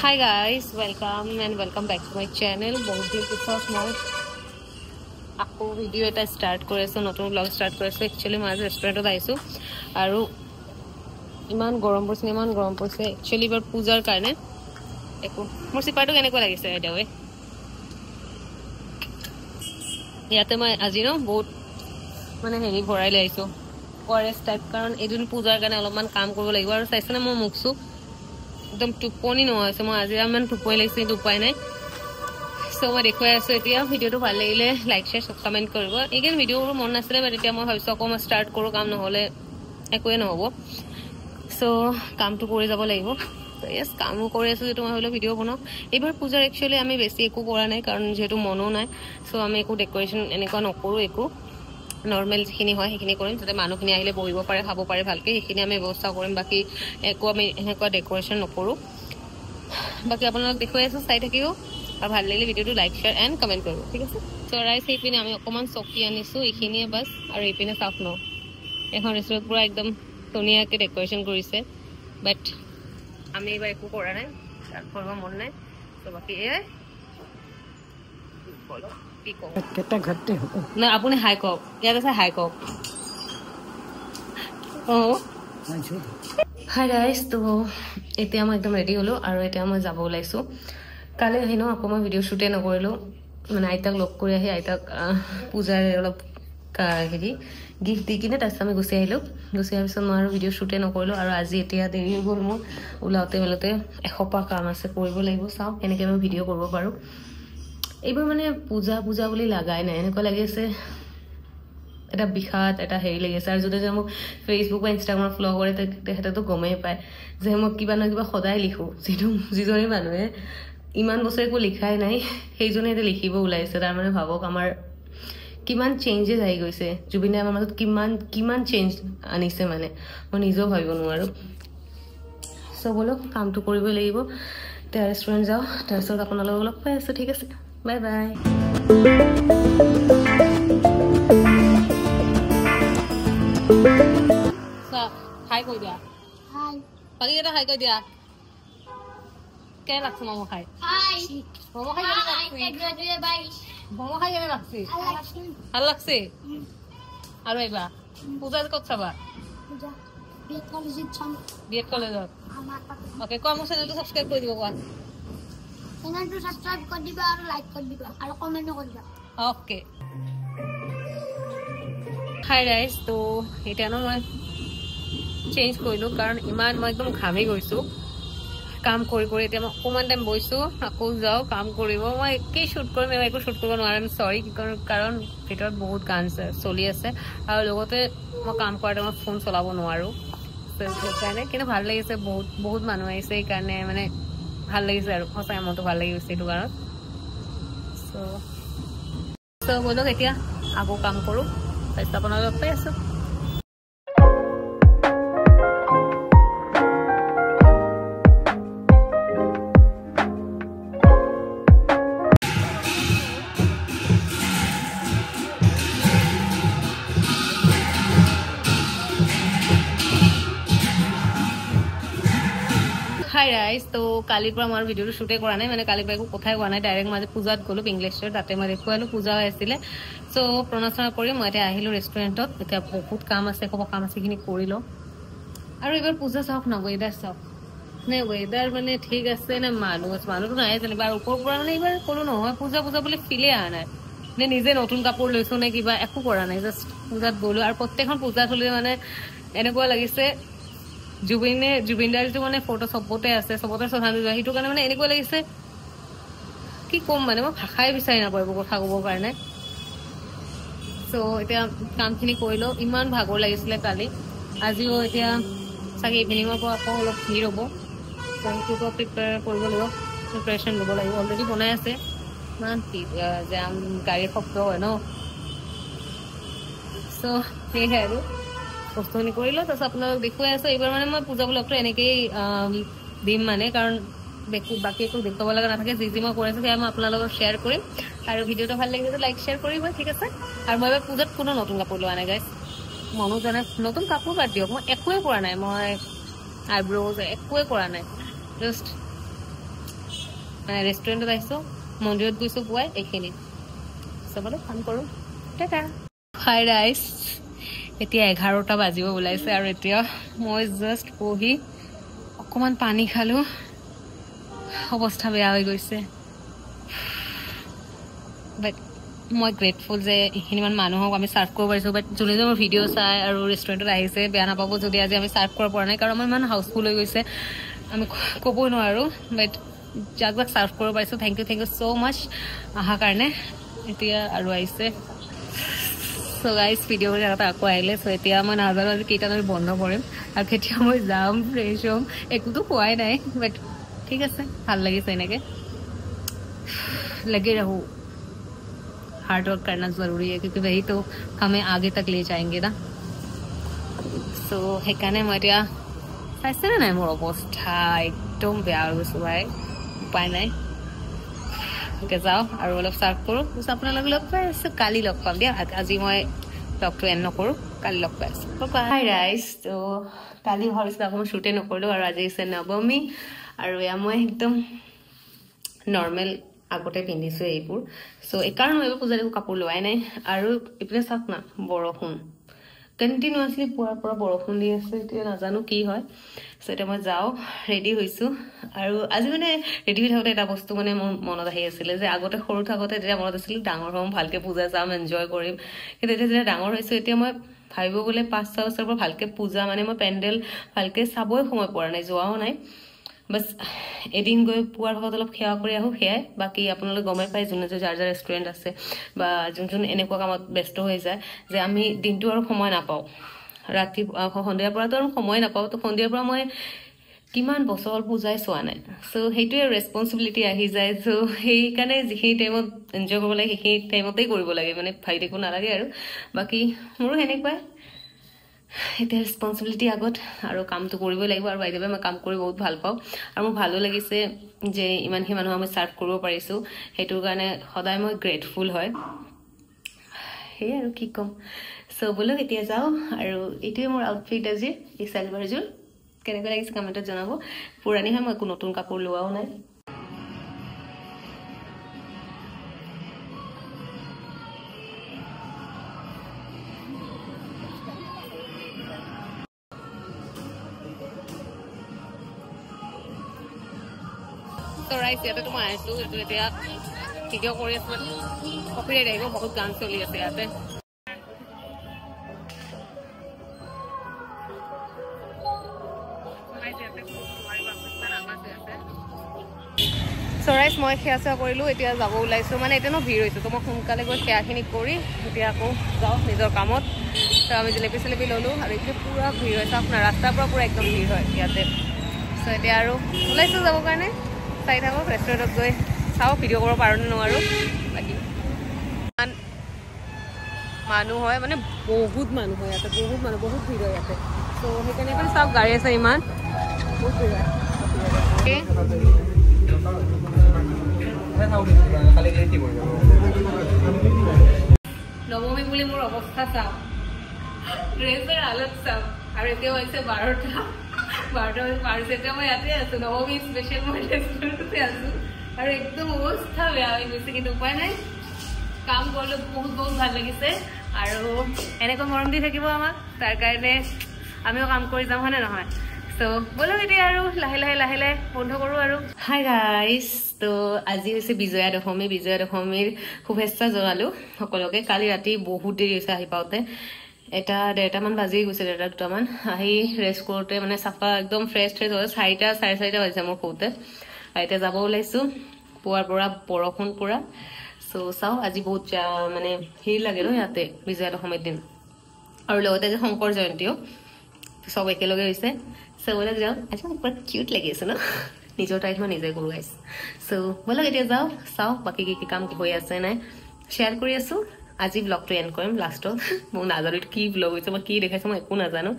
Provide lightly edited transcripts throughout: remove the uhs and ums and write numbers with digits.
Hi guys, welcome back to my channel. बहुत दिन पिছত মই আকৌ ভিডিও এটা স্টার্ট কৰিছো, নতুন ব্লগ স্টাৰ্ট কৰিছো। একচুয়ালি মই ৰেষ্টুৰেণ্টত আহিছো আৰু ইমান গৰম পৰিছে একচুয়ালি বাৰ পূজাৰ কাৰণে একো মোৰ সিপাৰটো কেনেকৈ লাগিছে এটাৱে ইয়াতে মই আজি ন বহুত মানে হেৰি ভৰাই লৈ আহিছো ORS টাইপ, কাৰণ এদিন পূজাৰ কাৰণে অলপমান কাম কৰিব লাগিব। আৰু চাইছেনে মই মুখছো একদম টোপনি নহৈছে, মই আজি ইমান টোপনি লাগিছে কিন্তু উপায় নাই। সো মই দেখুৱাই আছো। এতিয়া ভিডিঅ'টো ভাল লাগিলে লাইক শ্বেয়াৰ সব কমেণ্ট কৰিব। এইকেইদিন ভিডিঅ'বোৰ মন নাছিলে, বাট এতিয়া মই ভাবিছো আকৌ মই ষ্টাৰ্ট কৰোঁ, কাম নহ'লে একোৱে নহ'ব। সো কামটো কৰি যাব লাগিব। তো ইয়েছ, কামো কৰি আছো যিহেতু মই ভাবিলো ভিডিঅ' বনাওঁ। এইবাৰ পূজাৰ একচুৱেলি আমি বেছি একো কৰা নাই, কাৰণ যিহেতু মনো নাই। সো আমি একো ডেক'ৰেশ্যন এনেকুৱা নকৰোঁ, একো নৰ্মেল যিখিনি হয় সেইখিনি কৰিম, যাতে মানুহখিনি আহিলে বহিব পাৰে, খাব পাৰে ভালকৈ, সেইখিনি আমি ব্যৱস্থা কৰিম। বাকী একো আমি এনেকুৱা ডেক'ৰেশ্যন নকৰোঁ। বাকী আপোনালোক দেখুৱাই আছো, চাই থাকিব। আৰু ভাল লাগিলে ভিডিঅ'টো লাইক শ্বেয়াৰ এণ্ড কমেণ্ট কৰিব, ঠিক আছে। চ' ৰাইজ এইপিনে আমি অকণমান চকী আনিছোঁ, এইখিনিয়ে বাছ। আৰু এইপিনে চাওক ন, এখন ৰেষ্টুৰেণ্ট পূৰা একদম ধুনীয়াকৈ ডেক'ৰেশ্যন কৰিছে, বাট আমি এইবাৰ একো কৰা নাই, তাত কৰিব মন নাই। ত' বাকী এয়াই কি কওঁ নাই, আপুনি হাই কওক, ইয়াত আছে হাই কওক। অঁ হাই গাইজ, তো এতিয়া মই একদম ৰেডি হ'লোঁ আৰু এতিয়া মই যাব ওলাইছোঁ। কালি আহি ন আকৌ মই ভিডিঅ' শ্বুটেই নকৰিলোঁ, মানে আইতাক লগ কৰি আহি আইতাক পূজাৰ অলপ হেৰি গিফ্ট দি কিনে তাৰপিছত আমি গুচি আহিলোঁ। গুচি অহাৰ পিছত মই আৰু ভিডিঅ' শ্বুটেই নকৰিলোঁ। আৰু আজি এতিয়া দেৰি হৈ গ'ল, মোৰ ওলাওঁতে মেলোতে এসোপা কাম আছে, কৰিব লাগিব। চাওঁ কেনেকৈ মই ভিডিঅ' কৰিব পাৰোঁ। এইবাৰ মানে পূজা বুলি লাগাই নাই, এনেকুৱা লাগি আছে এটা বিষাদ, এটা হেৰি লাগি আছে। আৰু যদি যে মোক ফেচবুক বা ইনষ্টাগ্ৰামত ফ'ল' কৰে তেখেতেতো গমেই পায় যে মই কিবা নহয় কিবা সদায় লিখোঁ। যিজনী মানুহে ইমান বছৰ একো লিখাই নাই, সেইজনে এতিয়া লিখিব ওলাইছে। তাৰমানে ভাবক আমাৰ কিমান চেঞ্জেছ আহি গৈছে, জুবিনে আমাৰ মাজত কিমান চেঞ্জ আনিছে, মানে মই নিজেও ভাবিব নোৱাৰোঁ। চ' বলক কামটো কৰিবই লাগিব। এতিয়া ৰেষ্টুৰেণ্ট যাওঁ, তাৰপিছত আপোনালোকক লগ পাই আছোঁ, ঠিক আছে। Bye bye. হাই কৈ দিয়া, বাকী এটা হাই কৈ দিয়া। কেনে লাগছে ম'ম' খাই? ম'ম' খাই কেনে লাগছে? ভাল লাগছে। আৰু এইবা পূজা ক'ত চাবা? বিএড কলেজত। অ'কে, কোৱা মোৰ চেনেলটো ছাবস্ক্ৰাইব কৰি দিব, কোৱা। চেনেলটো ছাবস্ক্ৰাইব কৰি দিবা আৰু লাইক কৰি দিবা আৰু কমেণ্টো কৰিবা। অ'কে। হাই ৰাইজ, তো এতিয়া ন মই চেঞ্জ কৰিলোঁ, কাৰণ ইমান মই একদম ঘামি গৈছোঁ কাম কৰি। এতিয়া মই অকণমান টাইম বহিছোঁ, আকৌ যাওঁ কাম কৰিব। মই একেই শ্বুট কৰিম, একো শ্বুট কৰিব নোৱাৰিম, চৰি। কাৰণ ভিতৰত বহুত গান চলি আছে আৰু লগতে মই কাম কৰাতে মই ফোন চলাব নোৱাৰোঁ, সেইকাৰণে। কিন্তু ভাল লাগিছে, বহুত মানুহ আহিছে, সেইকাৰণে মানে ভাল লাগিছে আৰু সঁচাই মনটো ভাল লাগি গৈছে সেইটো কাৰণত। চ' বলক এতিয়া আকৌ কাম কৰোঁ, তাৰপিছত আপোনালোকক লগ পাই আছোঁ। হাই ৰাইজ, তো কালিৰ পৰা মই ভিডিঅ'টো শ্বুটেই কৰা নাই, মানে কালিৰ পৰা একো কথাই কোৱা নাই। ডাইৰেক্ট মই পূজাত গ'লোঁ পিংগলেশ্বৰ, তাতে মই দেখুৱালোঁ পূজা হৈ আছিলে। চ' প্ৰণাচনা কৰি মই এতিয়া আহিলোঁ ৰেষ্টুৰেণ্টত। এতিয়া বহুত কাম আছে, ক'ব কাম আছে, সেইখিনি কৰি লওঁ। আৰু এইবাৰ পূজা চাওক ন, ৱেডাৰ চাওক নে, ৱেডাৰ মানে ঠিক আছে নে, মানুহটো নাহে যেনিবা। আৰু ওপৰৰ পৰা মানে এইবাৰ ক'লো নহয়, পূজা বুলি ফিলেই অহা নাই। নে নিজে নতুন কাপোৰ লৈছোঁ নে কিবা, একো কৰা নাই, জাষ্ট পূজাত গ'লোঁ। আৰু প্ৰত্যেকখন পূজাত হ'লে মানে এনেকুৱা লাগিছে জুবিনদাৰ যিটো মানে ফটো চবতে আছে, চবতে শ্ৰদ্ধাঞ্জলি যোৱা, সেইটো কাৰণে মানে এনেকুৱা লাগিছে কি ক'ম, মানে মই ভাষাই বিচাৰি নাপাওঁ এইবোৰ কথা ক'বৰ কাৰণে। চ' এতিয়া কামখিনি কৰি লওঁ। ইমান ভাগৰ লাগিছিলে কালি, আজিও এতিয়া চাগে ইভিনিঙৰ পৰা আকৌ অলপ ভিৰ হ'ব, সেইটোৰ পৰা প্ৰিপেয়াৰ কৰিব লাগিব, প্ৰিপেৰেশ্যন ল'ব লাগিব। অলৰেডি বনাই আছে, ইমান জাম, গাড়ীৰ শব্দ হয় ন। চ' সেয়েহে আৰু বস্তুখিনি কৰি লওঁ, তাৰপিছত আপোনালোক দেখুৱাই আছোঁ। এইবাৰ মানে মই পূজা ব্লগটো এনেকেই দিম, মানে কাৰণ বাকী একো দেখুৱাব লগা নাথাকে। যি মই কৰি আছোঁ সেয়া মই আপোনালোকক শ্বেয়াৰ কৰিম। আৰু ভিডিঅ'টো ভাল লাগিলে লাইক শ্বেয়াৰ কৰিব, ঠিক আছে। আৰু মই এবাৰ পূজাত কোনো নতুন কাপোৰ লোৱা নাই গাইজ, মনো জানে। নতুন কাপোৰ বাদ দিয়ক, মই একোৱে কৰা নাই, মই আইব্ৰ'জ একোৱে কৰা নাই, জাষ্ট মানে ৰেষ্টুৰেণ্টত আহিছোঁ, মন্দিৰত গৈছোঁ পুৱাই, এইখিনি চবতে কাম কৰোঁ। টাটা। ফ্ৰাইড ৰাইচ এতিয়া 11টা বাজিব ওলাইছে আৰু এতিয়া মই জাষ্ট বহি অকণমান পানী খালোঁ, অৱস্থা বেয়া হৈ গৈছে। বাট মই গ্ৰেটফুল যে এইখিনিমান মানুহক আমি ছাৰ্ভ কৰিব পাৰিছোঁ। বাট যোনে যোনে মোৰ ভিডিঅ' চাই আৰু ৰেষ্টুৰেণ্টত আহিছে বেয়া নাপাব যদি আজি আমি ছাৰ্ভ কৰিব পৰা নাই, কাৰণ আমাৰ ইমান হাউচফুল হৈ গৈছে, আমি ক'বই নোৱাৰোঁ। বাট যাক যাক ছাৰ্ভ কৰিব পাৰিছোঁ, থেংক ইউ ছ' মাছ অহাৰ কাৰণে। এতিয়া আৰু আহিছে। চ' গাইজ ভিডিঅ' কৰি আগতে আকৌ আহিলে। চ' এতিয়া মই নাজানো আজি কেইটালৈ বন্ধ কৰিম আৰু কেতিয়া মই যাম, ফ্ৰেছ হ'ম, একোতো খোৱাই নাই। বাট ঠিক আছে, ভাল লাগিছে এনেকৈ लगे रहो। हार्ड वर्क करना ज़रूरी है क्योंकि वही तो हमें आगे तक ले जाएंगे ना। सो সেইকাৰণে মই এতিয়া চাইছেনে নাই মোৰ অৱস্থা একদম বেয়া হৈ গৈছোঁ ভাই, উপায় নাই। এতিয়া যাওঁ আৰু অলপ ছাৰ্ভ কৰোঁ, আপোনালোকে লগ পাই আছোঁ, কালি লগ পাম দিয়া। আজি মই লগটো এণ্ড নকৰোঁ, কালি লগ পাই আছোঁ। হাই ৰাইজ, তো কালি ভাবিছিলোঁ আকৌ মই শ্বুটে নকৰিলোঁ আৰু আজি হৈছে নৱমী আৰু এয়া মই একদম নৰ্মেল আগতে পিন্ধিছোঁ এইবোৰ। চ' এইকাৰণে মই এইবোৰ পূজাত একো কাপোৰ লোৱাই নাই। আৰু এইপিনে চাওক না, বৰষুণ কণ্টিনিউৱাছলি পুৱাৰ পৰা বৰষুণ দি আছে, এতিয়া নাজানো কি হয়। চ' এতিয়া মই যাওঁ, ৰেডি হৈছোঁ। আৰু আজি মানে ৰেডি হৈ থাকোঁতে এটা বস্তু মানে মোৰ মনত আহি আছিলে যে আগতে সৰু থাকোঁতে তেতিয়া মনত আছিলে ডাঙৰ হ'ম, ভালকৈ পূজা যাম, এনজয় কৰিম। কিন্তু এতিয়া যেতিয়া ডাঙৰ হৈছোঁ, এতিয়া মই ভাবিব গ'লে 5-6 বছৰৰ পৰা ভালকৈ পূজা মানে মই পেণ্ডেল ভালকৈ চাবই সময় পৰা নাই, যোৱাও নাই। বাছ এদিন গৈ পুৱাৰ ভাগত অলপ সেৱা কৰি আহোঁ, সেয়াই। বাকী আপোনালোকে গমেই পায় যোনে যাৰ যাৰ ৰেষ্টুৰেণ্ট আছে বা যোন এনেকুৱা কামত ব্যস্ত হৈ যায় যে আমি দিনটো আৰু সময় নাপাওঁ, ৰাতি সন্ধিয়াৰ পৰাতো আৰু সময় নাপাওঁ। তো সন্ধিয়াৰ পৰা মই কিমান বছৰ পূজাই চোৱা নাই। চ' সেইটোৱে ৰেছপনচিবিলিটি আহি যায়। চ' সেইকাৰণে যিখিনি টাইমত এনজয় কৰিব লাগে সেইখিনি টাইমতেই কৰিব লাগে, মানে ভাবি থাকিব নালাগে আৰু। বাকী মোৰো সেনেকুৱাই, এতিয়া ৰেছপনচিবিলিটি আগত আৰু কামটো কৰিবই লাগিব। আৰু বাইদেৱে মই কাম কৰি বহুত ভাল পাওঁ আৰু মোৰ ভালো লাগিছে যে ইমানখিনি মানুহক আমি ছাৰ্ভ কৰিব পাৰিছোঁ, সেইটোৰ কাৰণে সদায় মই গ্ৰেটফুল হয়। সেয়াই আৰু কি ক'ম। চ' বোলো এতিয়া যাওঁ। আৰু এইটোৱে মোৰ আউটফিট আজি, এই চেলভাৰযোৰ কেনেকুৱা লাগিছে কমেণ্টত জনাব। পুৰণি হয়, মই একো নতুন কাপোৰ লোৱাও নাই। ৰাইজ ইয়াতে মই আহিছোঁ, এইটো এতিয়া ভিডিঅ' কৰি আছোঁ, কপিৰাইট আহিব, বহুত গান চলি আছে ইয়াতে। ৰাইজ মই সেৱা চেৱা কৰিলোঁ, এতিয়া যাব ওলাইছোঁ। মানে এতিয়া ভিৰ হৈছোঁ, তো মই সোনকালে গৈ সেৱাখিনি কৰি এতিয়া আকৌ যাওঁ নিজৰ কামত। তো আমি জেলেপি চেলেপি ল'লোঁ আৰু এতিয়া পূৰা ভিৰ হৈছে, আপোনাৰ ৰাস্তাৰ পৰা পূৰা একদম ভিৰ হয় ইয়াতে। চ' এতিয়া আৰু ওলাইছোঁ যাবৰ কাৰণে, চাই থাকক ৰেষ্টুৰেণ্টত গৈ চাওঁ ভিডিঅ' কৰিব পাৰোঁ নে নোৱাৰোঁ। বাকী ইমান মানুহ হয়, মানে বহুত মানুহ হয় ইয়াতে, বহুত মানুহ, বহুত ভিৰ হয় ইয়াতে। চ' সেইকাৰণে মানে চাওক গাড়ী আছে ইমান, বহুত ভিৰ হয়। নৱমী বুলি মোৰ অৱস্থা চাওক, ড্ৰেছৰ হালত চাওক। আৰু এতিয়া হৈছে 12টা বাজিছে, এতিয়া মই ইয়াতে আছোঁ, নৱমী স্পেচিয়েল মই ৰেষ্টুৰেণ্টতে আছোঁ আৰু একদম অৱস্থা বেয়া হৈ গৈছে। কিন্তু উপায় নাই, কাম কৰিলে বহুত বহুত ভাল লাগিছে আৰু এনেকৈ মৰম দি থাকিব আমাক, তাৰ কাৰণে আমিও কাম কৰি যাম, হয়নে নহয়? চ' ব'লক এতিয়া আৰু লাহে লাহে বন্ধ কৰোঁ আৰু। হাই গাইজ, তো আজি হৈছে বিজয়া দশমী। বিজয়া দশমীৰ শুভেচ্ছা জনালোঁ সকলোকে। কালি ৰাতি বহুত দেৰি হৈছে আহি পাওঁতে, 1-1:30মান বাজি গৈছে, 1:30-2টামান। আহি ৰেষ্ট কৰোঁতে মানে চাফা একদম ফ্ৰেছ হৈ 4:30 বাজিছে মোৰ শুওঁতে। আৰু এতিয়া যাব ওলাইছোঁ, পুৱাৰ পৰা বৰষুণ পূৰা। চ' চাওঁ আজি বহুত মানে ভিৰ লাগে ন ইয়াতে বিজয়া দশমীৰ দিন, আৰু লগতে যে শংকৰ জয়ন্তীও চব একেলগে হৈছে। চ' ব'লক যাওঁ। আজি মই পুৰা কিউট লাগি আছোঁ ন, নিজৰ তাৰিখ মই নিজে কৰোঁ গাইছ। চ' ব'লক এতিয়া যাওঁ, চাওঁ বাকী কি কাম হৈ আছে নাই, শ্বেয়াৰ কৰি আছোঁ। আজি ব্লগটো এণ্ড কৰিম লাষ্টত। মই নাজানো এইটো কি ব্লগ হৈছে, মই কি দেখাইছোঁ মই একো নাজানো।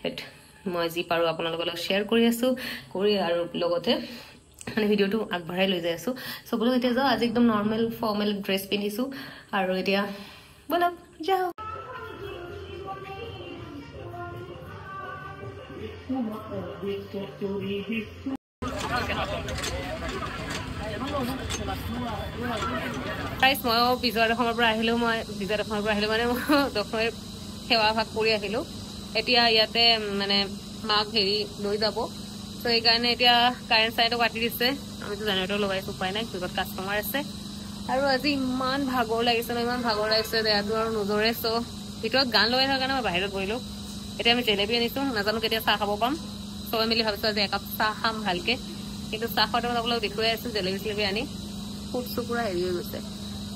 বাট মই যি পাৰোঁ আপোনালোকৰ লগত শ্বেয়াৰ কৰি আছোঁ, আৰু লগতে মানে ভিডিঅ'টো আগবঢ়াই লৈ যাই আছোঁ। চ' ব'লক এতিয়া যাওঁ। আজি একদম নৰ্মেল ফৰ্মেল ড্ৰেছ পিন্ধিছোঁ আৰু এতিয়া ব'লক যাওঁ। গাইছ মই বিজয় অসমৰ পৰা আহিলোঁ মানে মই ডক্টৰে সেৱা ভাগ কৰি আহিলোঁ এতিয়া ইয়াতে মানে মাক হেৰি লৈ যাব ত' সেইকাৰণে এতিয়া কাৰেণ্ট চাইটো কাটি দিছে আমিতো জেনেৰেটৰ লগাইছোঁ উপায় নাই কিবা কাষ্টমাৰ আছে আৰু আজি ইমান ভাগৰ লাগিছে দেহাটো আৰু নজৰে চ' ভিতৰত গান লগাই থকাৰ কাৰণে মই বাহিৰত বহিলোঁ এতিয়া আমি জেলেপি আনিছোঁ নাজানো কেতিয়া চাহ খাব পাম চবে মিলি ভাবিছোঁ আজি একাপ চাহ খাম ভালকৈ কিন্তু চাহ খোৱাটো আপোনালোক দেখুৱাই আছোঁ জেলেপি আনি ফুটটো পুৰা হেৰি হৈ গৈছে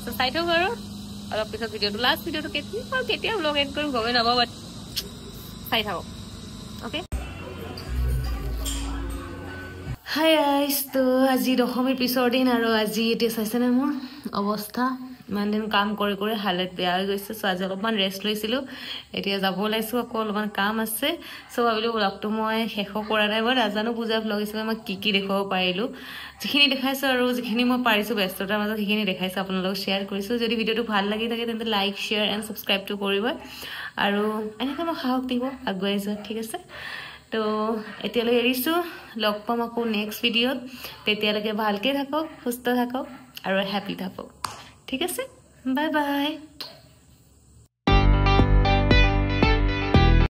ত' চাই থওক আৰু অলপ পিছত ভিডিঅ'টো লাষ্ট ভিডিঅ'টো কেতিয়া ব্লগ এড কৰিম গমেই নাপাওঁ বাট চাই থাকক অ'কে হাই গাইছ তো আজি দশমীৰ পিছৰ দিন আৰু আজি এতিয়া চাইছেনে মোৰ অৱস্থা ইমান দিন কাম কৰি কৰি হালত বেয়া হৈ গৈছে চ' আজি অলপমান ৰেষ্ট লৈছিলোঁ এতিয়া যাব ওলাইছোঁ আকৌ অলপমান কাম আছে চ' ভাবিলোঁ ব্লগটো মই শেষো কৰা নাই মই নাজানো পূজা ব্লগ হিচাপে মই কি দেখুৱাব পাৰিলোঁ যিখিনি দেখাইছোঁ আৰু যিখিনি মই পাৰিছোঁ ব্যস্ততাৰ মাজত সেইখিনি দেখাইছোঁ আপোনালোকক শ্বেয়াৰ কৰিছোঁ যদি ভিডিঅ'টো ভাল লাগি থাকে তেন্তে লাইক শ্বেয়াৰ এণ্ড ছাবস্ক্ৰাইবটো কৰিব আৰু এনেকৈ মই সাহস দিব আগুৱাই যোৱা ঠিক আছে তো এতিয়ালৈ এৰিছোঁ লগ পাম আকৌ নেক্সট ভিডিঅ'ত তেতিয়ালৈকে ভালকৈ থাকক সুস্থ থাকক আৰু হেপী থাকক ঠিক আছে বাই বাই